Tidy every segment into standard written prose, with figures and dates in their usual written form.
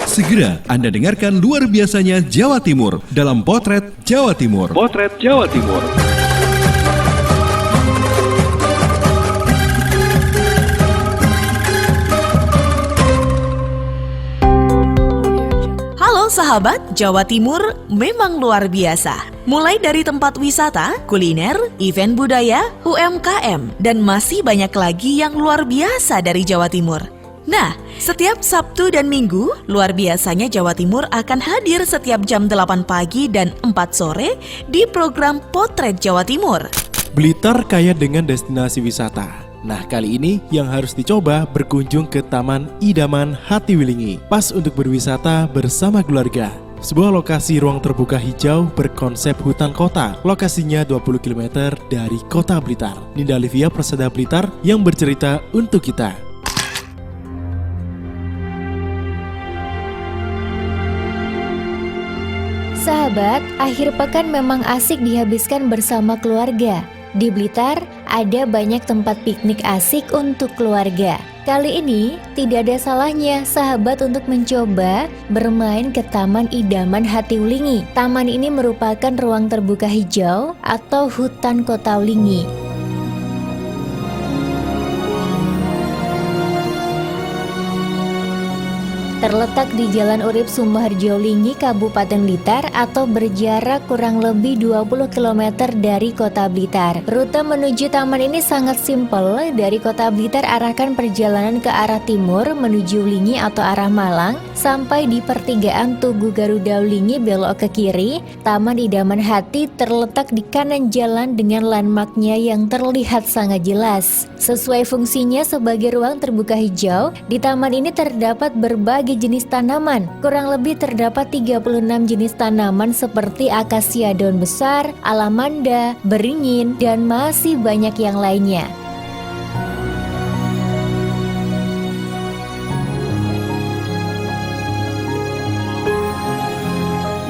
Segera Anda dengarkan luar biasanya Jawa Timur dalam Potret Jawa Timur. Potret Jawa Timur. Halo sahabat, Jawa Timur memang luar biasa. Mulai dari tempat wisata, kuliner, event budaya, UMKM, dan masih banyak lagi yang luar biasa dari Jawa Timur. Nah, setiap Sabtu dan Minggu, luar biasanya Jawa Timur akan hadir setiap jam 8 pagi dan 4 sore di program Potret Jawa Timur. Blitar kaya dengan destinasi wisata. Nah, kali ini yang harus dicoba berkunjung ke Taman Idaman Hatiwilingi. Pas untuk berwisata bersama keluarga. Sebuah lokasi ruang terbuka hijau berkonsep hutan kota. Lokasinya 20 km dari kota Blitar. Ninda Livia Persada Blitar yang bercerita untuk kita. Sahabat, akhir pekan memang asik dihabiskan bersama keluarga. Di Blitar, ada banyak tempat piknik asik untuk keluarga. Kali ini, tidak ada salahnya sahabat untuk mencoba bermain ke Taman Idaman Hatiwilingi. Taman ini merupakan ruang terbuka hijau atau hutan kota Wilingi. Terletak di Jalan Urip Sumoharjo Lingi, Kabupaten Blitar atau berjarak kurang lebih 20 km dari kota Blitar. Rute menuju taman ini sangat simpel. Dari kota Blitar arahkan perjalanan ke arah timur menuju Lingi atau arah Malang. Sampai di pertigaan Tugu Garuda Lingi belok ke kiri. Taman Idaman Hati terletak di kanan jalan dengan landmarknya yang terlihat sangat jelas. Sesuai fungsinya sebagai ruang terbuka hijau, di taman ini terdapat berbagai jenis tanaman. Kurang lebih terdapat 36 jenis tanaman seperti akasia daun besar, alamanda, beringin, dan masih banyak yang lainnya.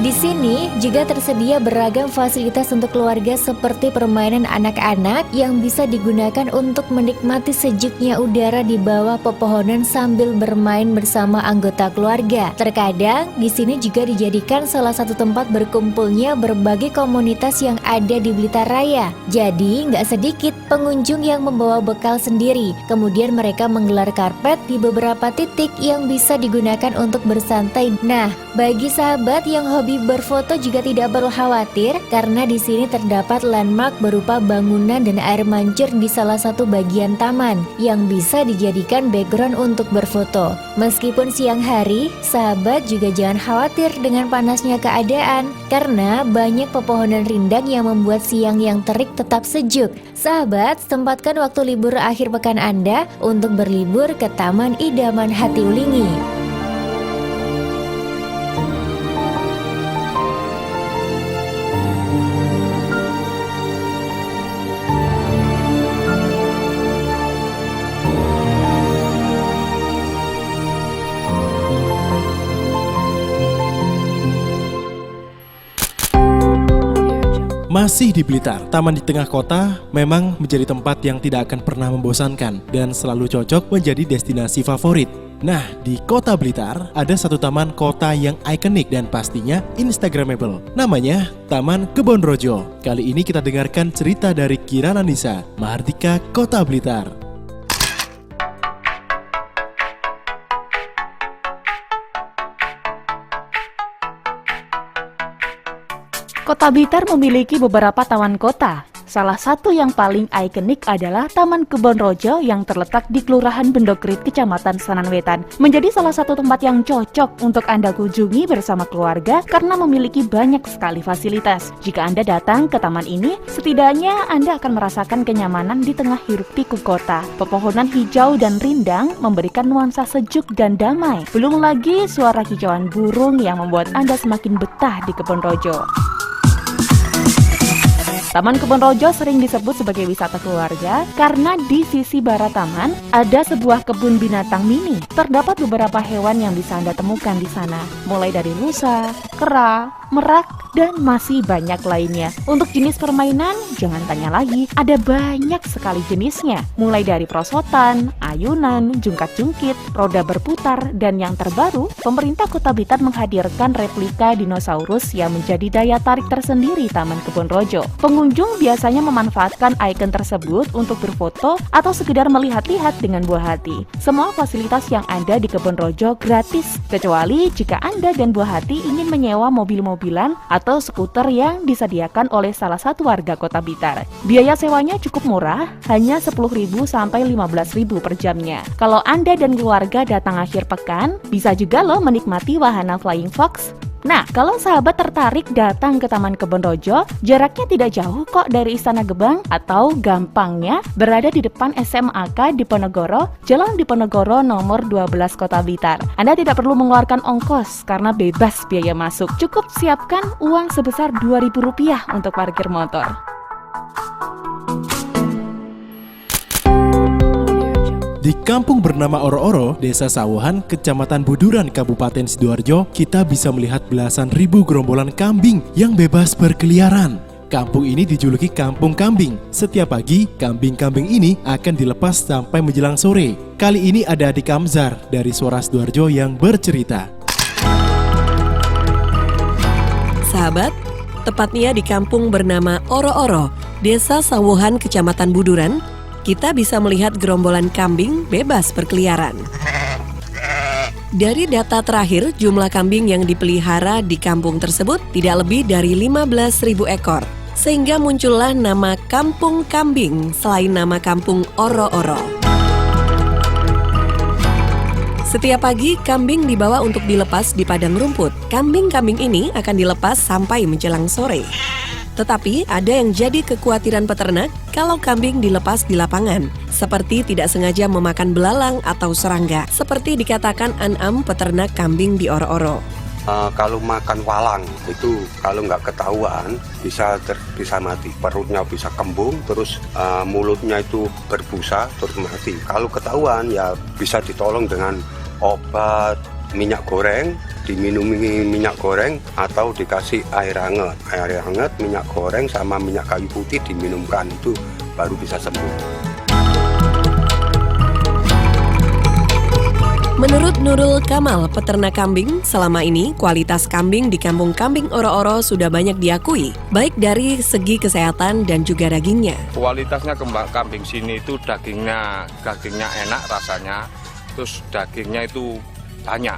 Di sini juga tersedia beragam fasilitas untuk keluarga seperti permainan anak-anak yang bisa digunakan untuk menikmati sejuknya udara di bawah pepohonan sambil bermain bersama anggota keluarga. Terkadang di sini juga dijadikan salah satu tempat berkumpulnya berbagai komunitas yang ada di Blitar Raya. Jadi nggak sedikit pengunjung yang membawa bekal sendiri. Kemudian mereka menggelar karpet di beberapa titik yang bisa digunakan untuk bersantai. Nah, bagi sahabat yang hobi berfoto juga tidak perlu khawatir karena di sini terdapat landmark berupa bangunan dan air mancur di salah satu bagian taman yang bisa dijadikan background untuk berfoto. Meskipun siang hari, sahabat juga jangan khawatir dengan panasnya keadaan karena banyak pepohonan rindang yang membuat siang yang terik tetap sejuk. Sahabat, sempatkan waktu libur akhir pekan Anda untuk berlibur ke Taman Idaman Hatiwilingi. Masih di Blitar, taman di tengah kota memang menjadi tempat yang tidak akan pernah membosankan dan selalu cocok menjadi destinasi favorit. Nah, di kota Blitar ada satu taman kota yang ikonik dan pastinya instagramable. Namanya Taman Kebonrojo. Kali ini kita dengarkan cerita dari Kirana Nisa, Mahardika, Kota Blitar. Kota Blitar memiliki beberapa taman kota. Salah satu yang paling ikonik adalah Taman Kebonrojo yang terletak di Kelurahan Bendokrit, Kecamatan Sananwetan. Menjadi salah satu tempat yang cocok untuk Anda kunjungi bersama keluarga karena memiliki banyak sekali fasilitas. Jika Anda datang ke taman ini, setidaknya Anda akan merasakan kenyamanan di tengah hiruk-pikuk kota. Pepohonan hijau dan rindang memberikan nuansa sejuk dan damai. Belum lagi suara kicauan burung yang membuat Anda semakin betah di Kebonrojo. Taman Kebonrojo sering disebut sebagai wisata keluarga karena di sisi barat taman ada sebuah kebun binatang mini. Terdapat beberapa hewan yang bisa Anda temukan di sana, mulai dari rusa, kera, merak, dan masih banyak lainnya. Untuk jenis permainan, jangan tanya lagi, ada banyak sekali jenisnya. Mulai dari prosotan, ayunan, jungkat-jungkit, roda berputar, dan yang terbaru, pemerintah Kota Blitar menghadirkan replika dinosaurus yang menjadi daya tarik tersendiri Taman Kebon Rojo. Pengunjung biasanya memanfaatkan ikon tersebut untuk berfoto atau sekedar melihat-lihat dengan buah hati. Semua fasilitas yang ada di Kebon Rojo gratis, kecuali jika Anda dan buah hati ingin menyewa mobil-mobilan atau skuter yang disediakan oleh salah satu warga Kota Blitar. Biaya sewanya cukup murah, hanya 10.000 sampai 15.000 per jamnya. Kalau Anda dan keluarga datang akhir pekan, bisa juga loh menikmati wahana Flying Fox. Nah, kalau sahabat tertarik datang ke Taman Kebon Rojo, jaraknya tidak jauh kok dari Istana Gebang, atau gampangnya berada di depan SMAK Diponegoro, Jalan Diponegoro nomor 12 Kota Blitar. Anda tidak perlu mengeluarkan ongkos karena bebas biaya masuk. Cukup siapkan uang sebesar Rp2.000 untuk parkir motor. Di kampung bernama Oro-Oro, Desa Sawuhan, Kecamatan Buduran, Kabupaten Sidoarjo, kita bisa melihat belasan ribu gerombolan kambing yang bebas berkeliaran. Kampung ini dijuluki Kampung Kambing. Setiap pagi, kambing-kambing ini akan dilepas sampai menjelang sore. Kali ini ada Adik Kamzar dari Suara Sidoarjo yang bercerita. Sahabat, tepatnya di kampung bernama Oro-Oro, Desa Sawuhan, Kecamatan Buduran, kita bisa melihat gerombolan kambing bebas berkeliaran. Dari data terakhir, jumlah kambing yang dipelihara di kampung tersebut tidak lebih dari 15.000 ekor. Sehingga muncullah nama Kampung Kambing selain nama kampung Oro-Oro. Setiap pagi, kambing dibawa untuk dilepas di padang rumput. Kambing-kambing ini akan dilepas sampai menjelang sore. Tetapi ada yang jadi kekhawatiran peternak kalau kambing dilepas di lapangan, seperti tidak sengaja memakan belalang atau serangga, seperti dikatakan An'am, peternak kambing di Oro-Oro. Kalau makan walang itu kalau nggak ketahuan bisa mati, perutnya bisa kembung, terus mulutnya itu berbusa terus mati. Kalau ketahuan ya bisa ditolong dengan obat minyak goreng, diminumi minyak goreng atau dikasih air hangat, minyak goreng sama minyak kayu putih diminumkan, itu baru bisa sembuh. Menurut Nurul Kamal, peternak kambing, selama ini kualitas kambing di Kampung Kambing Oro-Oro sudah banyak diakui, baik dari segi kesehatan dan juga dagingnya. Kualitasnya kambing sini itu dagingnya enak rasanya, terus dagingnya itu banyak.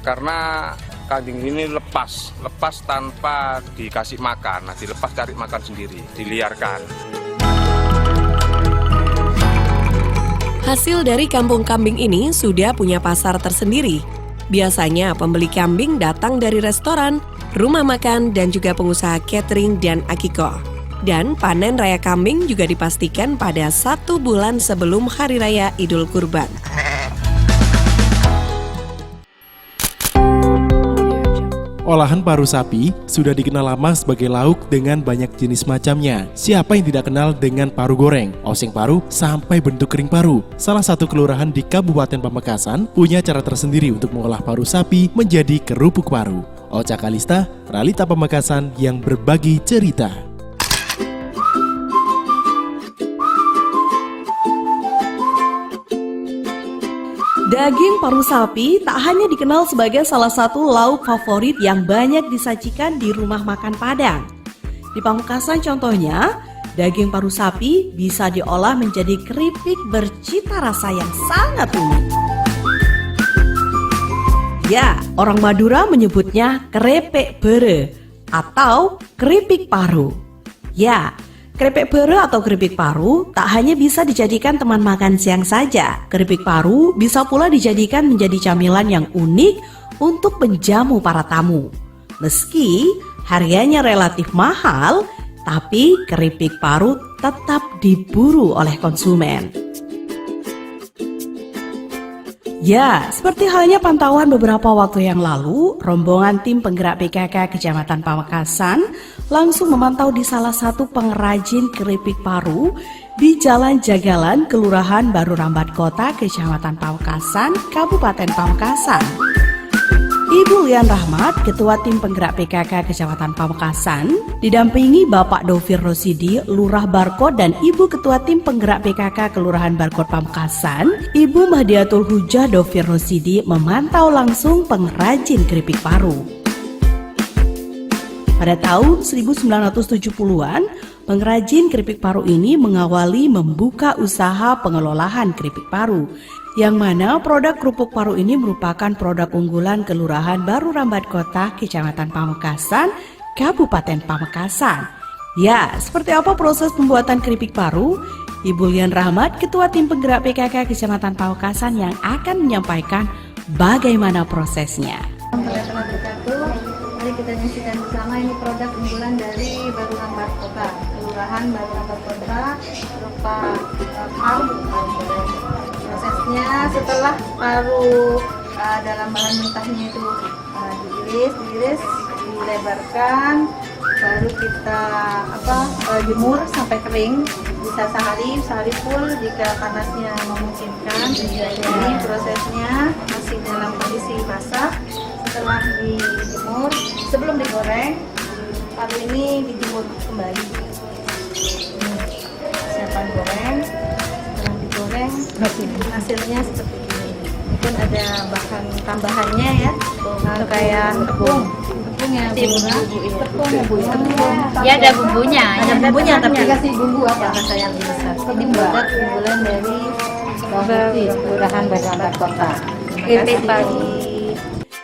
Karena kambing ini lepas tanpa dikasih makan, dilepas cari makan sendiri, diliarkan. Hasil dari kampung kambing ini sudah punya pasar tersendiri. Biasanya pembeli kambing datang dari restoran, rumah makan, dan juga pengusaha catering dan akiko. Dan panen raya kambing juga dipastikan pada 1 bulan sebelum Hari Raya Idul Kurban. Olahan paru sapi sudah dikenal lama sebagai lauk dengan banyak jenis macamnya. Siapa yang tidak kenal dengan paru goreng, oseng paru, sampai bentuk kering paru? Salah satu kelurahan di Kabupaten Pamekasan punya cara tersendiri untuk mengolah paru sapi menjadi kerupuk paru. Ocha Kalista, Ralita Pamekasan yang berbagi cerita. Daging paru sapi tak hanya dikenal sebagai salah satu lauk favorit yang banyak disajikan di rumah makan Padang. Di Pamekasan contohnya, daging paru sapi bisa diolah menjadi keripik bercita rasa yang sangat unik. Ya, orang Madura menyebutnya krepek bere atau keripik paru. Ya, keripik bere atau keripik paru tak hanya bisa dijadikan teman makan siang saja. Keripik paru bisa pula dijadikan menjadi camilan yang unik untuk menjamu para tamu. Meski harganya relatif mahal, tapi keripik paru tetap diburu oleh konsumen. Ya, seperti halnya pantauan beberapa waktu yang lalu, rombongan tim penggerak PKK Kecamatan Pamekasan langsung memantau di salah satu pengrajin keripik paru di Jalan Jagalan, Kelurahan Baru Rambat Kota, Kecamatan Pamekasan, Kabupaten Pamekasan. Ibu Lian Rahmat, Ketua Tim Penggerak PKK Kecamatan Pamekasan, didampingi Bapak Dovir Rosidi, Lurah Barkod, dan Ibu Ketua Tim Penggerak PKK Kelurahan Barkod Pamekasan, Ibu Mahdiatul Hujah Dovir Rosidi memantau langsung pengrajin keripik paru. Pada tahun 1970-an, pengrajin keripik paru ini mengawali membuka usaha pengelolaan keripik paru, yang mana produk kerupuk paru ini merupakan produk unggulan Kelurahan Baru Rambat Kota, Kecamatan Pamekasan, Kabupaten Pamekasan. Ya, seperti apa proses pembuatan keripik paru? Ibu Lian Rahmat, Ketua Tim Penggerak PKK Kecamatan Pamekasan yang akan menyampaikan bagaimana prosesnya. Mari kita nyaksikan bersama, ini produk unggulan dari Baru Rambat Kota, Kelurahan Baru Rambat Kota, berupa paru. Prosesnya setelah paru dalam bahan mentahnya itu diiris, dilebarkan, baru kita jemur sampai kering, bisa sehari full jika panasnya memungkinkan. Ini prosesnya masih dalam kondisi basah. Setelah dijemur, sebelum digoreng, paru ini dijemur kembali. Siapkan goreng. Setelah digoreng, hasilnya seperti ini. Mungkin ada bahan tambahannya ya, kayak tepung ya, tepung. Ya ada bumbunya. Ada bumbunya, tapi kasih bumbu apa rasa yang besar. Ini produk unggulan dari Kelurahan Baru Rambat Kota. Keripik paru.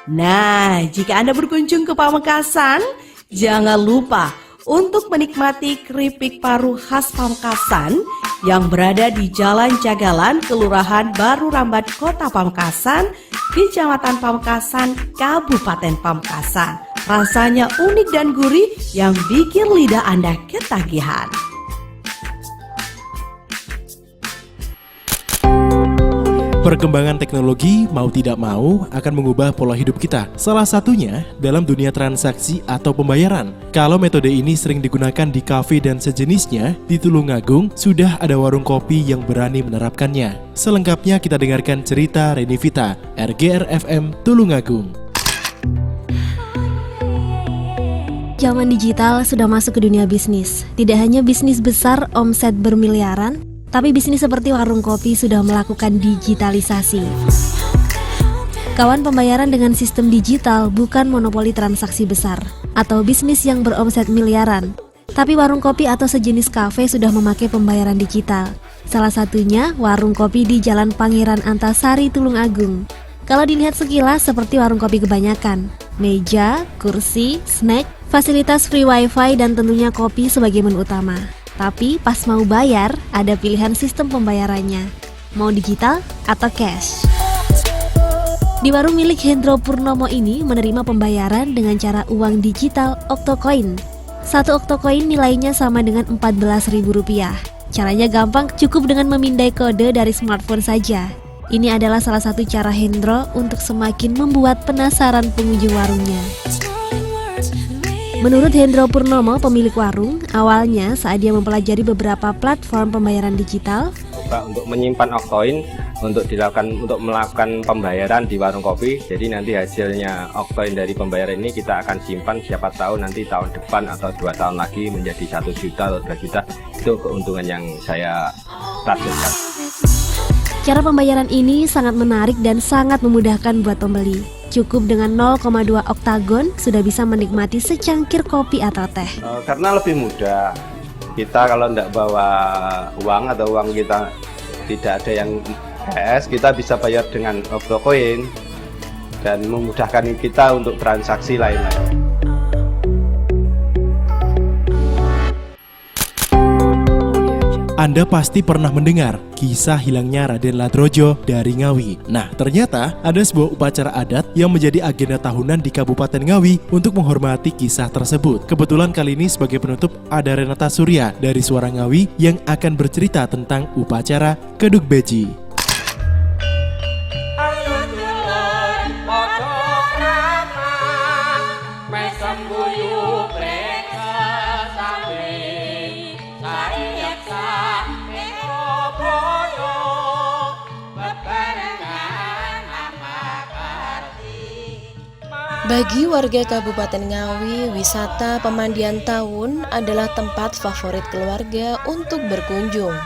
Nah, jika Anda berkunjung ke Pamekasan, jangan lupa untuk menikmati keripik paru khas Pamekasan yang berada di Jalan Jagalan, Kelurahan Baru Rambat Kota Pamekasan, Kecamatan Pamekasan, Kabupaten Pamekasan. Rasanya unik dan gurih yang bikin lidah Anda ketagihan. Perkembangan teknologi mau tidak mau akan mengubah pola hidup kita. Salah satunya dalam dunia transaksi atau pembayaran. Kalau metode ini sering digunakan di kafe dan sejenisnya, di Tulungagung sudah ada warung kopi yang berani menerapkannya. Selengkapnya kita dengarkan cerita Renivita, RGR FM Tulungagung. Zaman digital sudah masuk ke dunia bisnis. Tidak hanya bisnis besar omset bermiliaran, tapi bisnis seperti warung kopi sudah melakukan digitalisasi. Kawan, pembayaran dengan sistem digital bukan monopoli transaksi besar atau bisnis yang beromset miliaran. Tapi warung kopi atau sejenis kafe sudah memakai pembayaran digital. Salah satunya warung kopi di Jalan Pangeran Antasari, Tulungagung. Kalau dilihat sekilas seperti warung kopi kebanyakan. Meja, kursi, snack, fasilitas free wifi dan tentunya kopi sebagai menu utama. Tapi pas mau bayar, ada pilihan sistem pembayarannya. Mau digital atau cash. Di warung milik Hendro Purnomo ini menerima pembayaran dengan cara uang digital Octocoin. 1 Octocoin nilainya sama dengan Rp14.000. Caranya gampang, cukup dengan memindai kode dari smartphone saja. Ini adalah salah satu cara Hendro untuk semakin membuat penasaran pengunjung warungnya. Menurut Hendro Purnomo, pemilik warung, awalnya saat dia mempelajari beberapa platform pembayaran digital, untuk menyimpan Octocoin untuk melakukan pembayaran di warung kopi. Jadi nanti hasilnya Octocoin dari pembayaran ini kita akan simpan, siapa tahu nanti tahun depan atau 2 tahun lagi menjadi 1 juta atau 2 juta. Itu keuntungan yang saya targetkan. Cara pembayaran ini sangat menarik dan sangat memudahkan buat pembeli. Cukup dengan 0,2 oktagon sudah bisa menikmati secangkir kopi atau teh. Karena lebih mudah. Kita kalau tidak bawa uang atau uang kita tidak ada yang cash, kita bisa bayar dengan Octocoin dan memudahkan kita untuk transaksi lain-lain. Anda pasti pernah mendengar kisah hilangnya Raden Ladrojo dari Ngawi. Nah, ternyata ada sebuah upacara adat yang menjadi agenda tahunan di Kabupaten Ngawi untuk menghormati kisah tersebut. Kebetulan kali ini sebagai penutup ada Renata Surya dari Suara Ngawi yang akan bercerita tentang upacara Kedug Beji. Bagi warga Kabupaten Ngawi, wisata pemandian tahun adalah tempat favorit keluarga untuk berkunjung.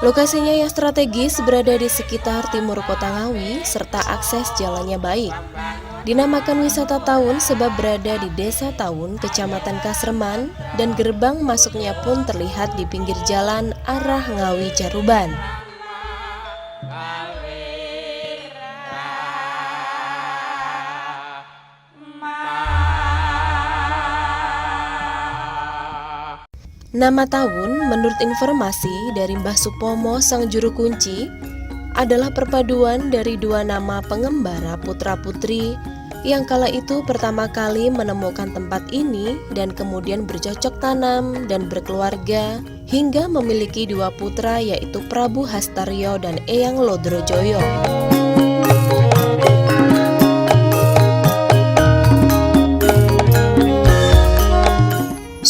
Lokasinya yang strategis berada di sekitar timur kota Ngawi serta akses jalannya baik. Dinamakan wisata tahun sebab berada di Desa Tahun, Kecamatan Kasreman, dan gerbang masuknya pun terlihat di pinggir jalan arah Ngawi Caruban. Nama tahun menurut informasi dari Mbah Supomo sang juru kunci adalah perpaduan dari dua nama pengembara putra-putri yang kala itu pertama kali menemukan tempat ini dan kemudian bercocok tanam dan berkeluarga hingga memiliki dua putra yaitu Prabu Hastaryo dan Eyang Lodrojoyo.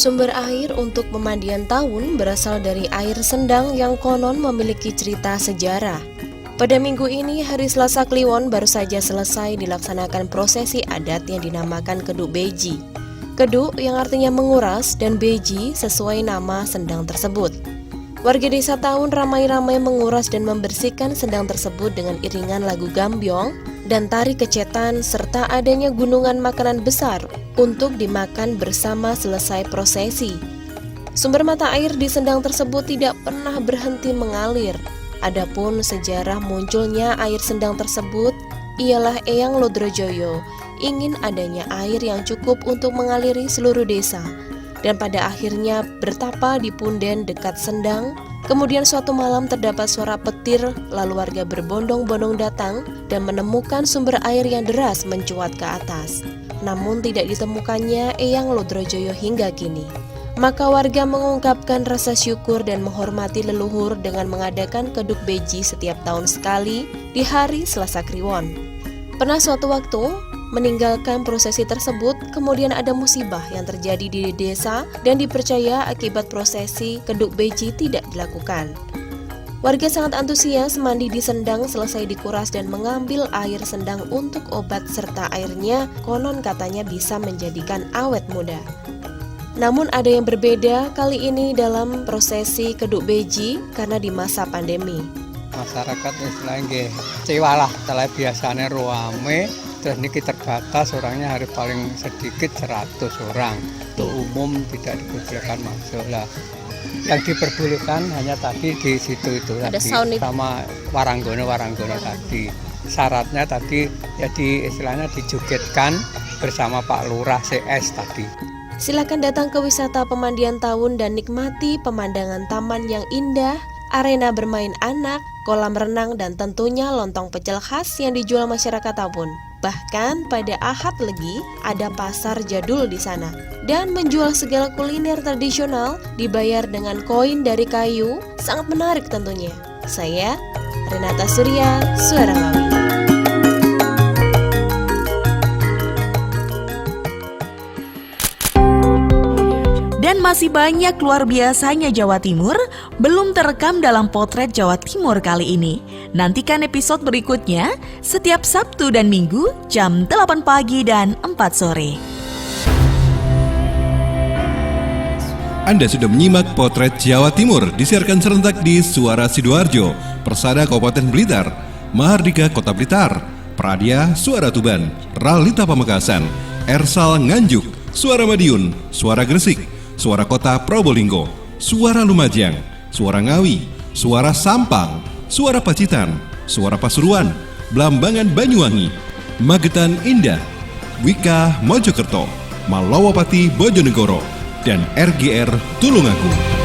Sumber air untuk pemandian tahun berasal dari air sendang yang konon memiliki cerita sejarah. Pada minggu ini, hari Selasa Kliwon baru saja selesai dilaksanakan prosesi adat yang dinamakan Keduk Beji. Keduk yang artinya menguras dan beji sesuai nama sendang tersebut. Warga Desa Tahun ramai-ramai menguras dan membersihkan sendang tersebut dengan iringan lagu gambyong dan tari kecetan serta adanya gunungan makanan besar untuk dimakan bersama selesai prosesi. Sumber mata air di sendang tersebut tidak pernah berhenti mengalir. Adapun sejarah munculnya air sendang tersebut ialah Eyang Lodrojoyo ingin adanya air yang cukup untuk mengaliri seluruh desa dan pada akhirnya bertapa di punden dekat sendang. Kemudian suatu malam terdapat suara petir, lalu warga berbondong-bondong datang dan menemukan sumber air yang deras mencuat ke atas. Namun tidak ditemukannya Eyang Lodrojoyo hingga kini. Maka warga mengungkapkan rasa syukur dan menghormati leluhur dengan mengadakan Keduk Beji setiap tahun sekali di hari Selasa Kliwon. Pernah suatu waktu meninggalkan prosesi tersebut, kemudian ada musibah yang terjadi di desa dan dipercaya akibat prosesi Keduk Beji tidak dilakukan. Warga sangat antusias mandi di sendang selesai dikuras dan mengambil air sendang untuk obat serta airnya konon katanya bisa menjadikan awet muda. Namun ada yang berbeda kali ini dalam prosesi Keduk Beji karena di masa pandemi. Masyarakat istilahnya cewalah, setelah biasanya ruame. Terus ini terbatas, orangnya harus paling sedikit 100 orang. Untuk umum tidak diperbolehkan masuk lah. Yang diperbolehkan hanya tadi di situ itu tadi sama waranggono tadi. Syaratnya tadi ya istilahnya dijogetkan bersama Pak Lurah CS tadi. Silakan datang ke wisata pemandian tahun dan nikmati pemandangan taman yang indah, arena bermain anak, kolam renang dan tentunya lontong pecel khas yang dijual masyarakat Tahun. Bahkan pada Ahad Legi ada pasar jadul di sana dan menjual segala kuliner tradisional dibayar dengan koin dari kayu, sangat menarik tentunya. Saya Renata Surya, Suara Ngawi. Dan masih banyak luar biasanya Jawa Timur belum terekam dalam Potret Jawa Timur kali ini. Nantikan episode berikutnya setiap Sabtu dan Minggu jam 8 pagi dan 4 sore. Anda sudah menyimak Potret Jawa Timur disiarkan serentak di Suara Sidoarjo, Persada Kabupaten Blitar, Mahardika Kota Blitar, Pradia Suara Tuban, Ralita Pamekasan, Ersal Nganjuk, Suara Madiun, Suara Gresik, Suara Kota Probolinggo, Suara Lumajang, Suara Ngawi, Suara Sampang, Suara Pacitan, Suara Pasuruan, Blambangan Banyuwangi, Magetan Indah, Wika Mojokerto, Malawapati Bojonegoro, dan RGR Tulungagung.